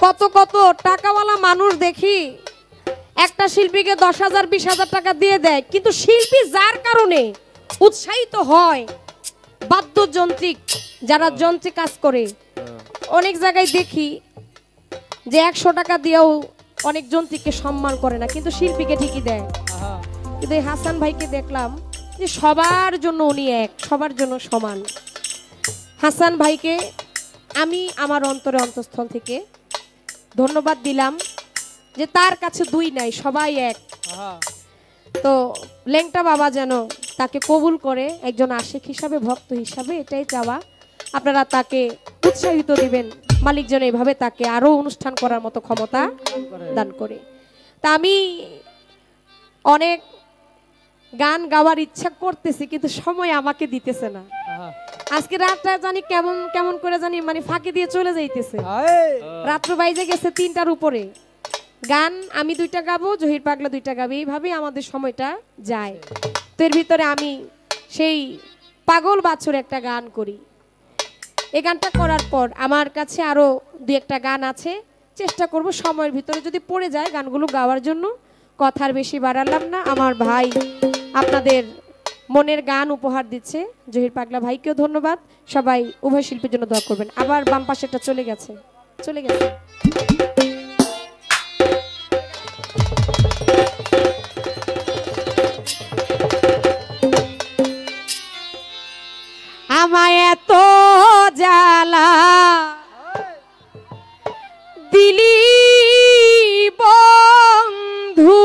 কত কত টাকাওয়ালা মানুষ দেখি একটা শিল্পীকে 10,000 20,000 টাকা দিয়ে দেয়, কিন্তু শিল্পী যার কারণে উৎসাহিত হয় বাদ্যযন্ত্রিক যারা যন্ত্রে কাজ করে, অনেক জায়গায় দেখি যে 100 টাকা দিয়েও অনেক যন্ত্রীকে সম্মান করে না, কিন্তু শিল্পীকে ঠিকই দেয়। কিন্তু এই হাসান ভাইকে দেখলাম যে সবার জন্য উনি এক, সবার জন্য সমান। হাসান ভাইকে আমি আমার অন্তরস্থল থেকে ধন্যবাদ দিলাম যে তার কাছে দুই নাই, সবাই এক। তো লেংটা বাবা যেন তাকে কবুল করে একজন আশিক হিসাবে, ভক্ত হিসাবে, এটাই চাওয়া। আপনারা তাকে উৎসাহিত দিবেন, মালিক যেন এইভাবে তাকে আরো অনুষ্ঠান করার মতো ক্ষমতা দান করে। তা আমি অনেক গান গাওয়ার ইচ্ছা করতেছি, কিন্তু সময় আমাকে দিতেছে না। আজকে রাতটা জানি কেমন কেমন করে জানি মানে ফাঁকি দিয়ে চলে যাইতেছে। রাত্র বাইজে গেছে 3টার উপরে। গান আমি 2টা গাবো, জহির পাগলা 2টা গাবে, এইভাবেই আমাদের সময়টা যায়। তো এর ভিতরে আমি সেই পাগল বাছুর একটা গান করি। এই গানটা করার পর আমার কাছে আরো 2-1টা গান আছে, চেষ্টা করব সময়ের ভিতরে যদি পড়ে যায় গানগুলো গাওয়ার জন্য। কথার বেশি বাড়ালাম না। আমার ভাই আপনাদের মনের গান উপহার দিচ্ছে, জহির পাগলা ভাইকেও ধন্যবাদ। সবাই উভয় শিল্পীর জন্য দোয়া করবেন। আবার বাম পাশেটা চলে গেছে। আমায় এত জ্বালা দিলি বন্ধু,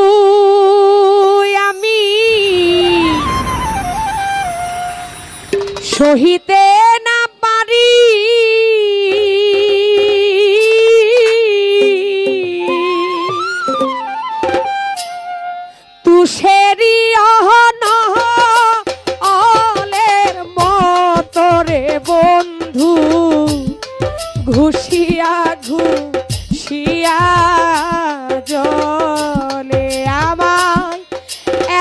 আমি সহিতে না পারি। তুষেরি অহলের মতরে বন্ধু, ঘুষিয়া ঘুষিয়া জলে আমায়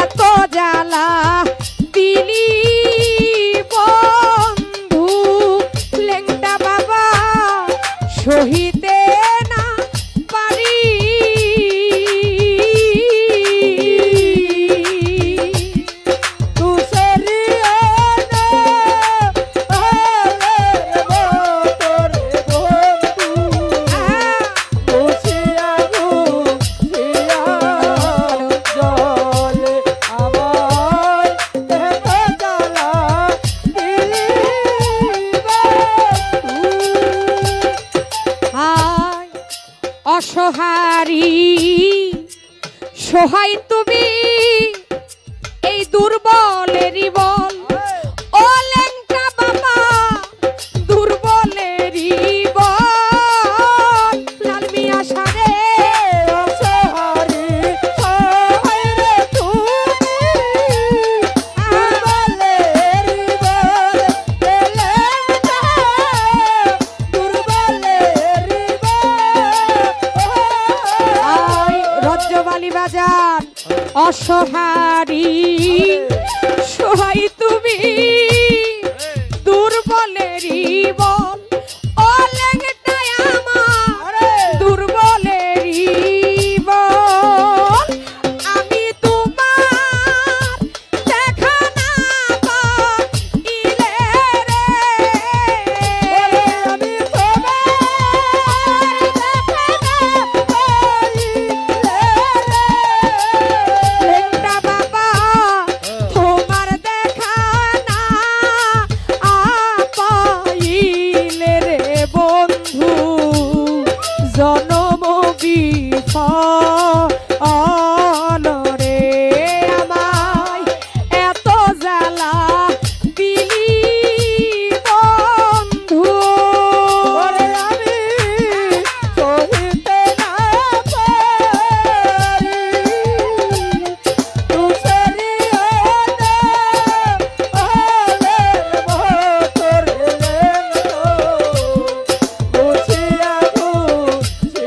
এত জ্বালা দিলি বন্ধু, লেংটা বাবা সহিতে না পারি। অসহারি সহায় তুমি এই দুর্বলেরই বল, ও লেংটা বাবা দুর্বলেরই বল। লাল মিয়া সারে অসহারি সহায় রে তুমি দুর্বলেরই বল, লেংটা দুর্বলেরই রজ্জবালি বাজান। অসহারি সহায় তুমি দুর্বলেরই বল, ও লেংটাই আমার দুর্বলেরই বল। আমি তোমার দেখা না পাইলে রে, আমি তোমার দেখা না লেংটা বাবা তোমার দেখা না পাইলে রে বন্ধু, জনম বিফল রে আমায় এত জ্বালা দিলি বন্ধু, আমি সহিতে না পারি। তুষারি অহলের মতরে বন্ধু, ঘুষিয়া ঘুষিয়া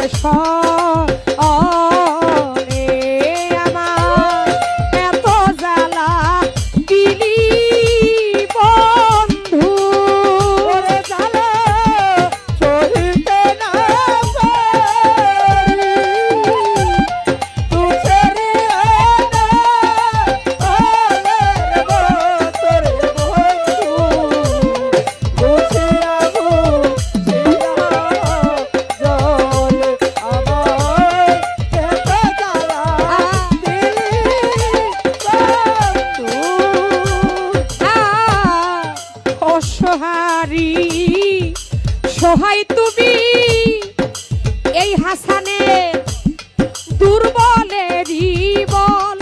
সনে আমার এত জ্বালা দিলি বন্ধু ওরে জ্বালা সহিতে না পারি তুই ছেড়ে না আলের বছর বন্ধু বুঝিয়া বুঝিয়া জল আমার এত জ্বালা অসহারি সহায় তুমি এই হাসানের দুর্বলেরই বল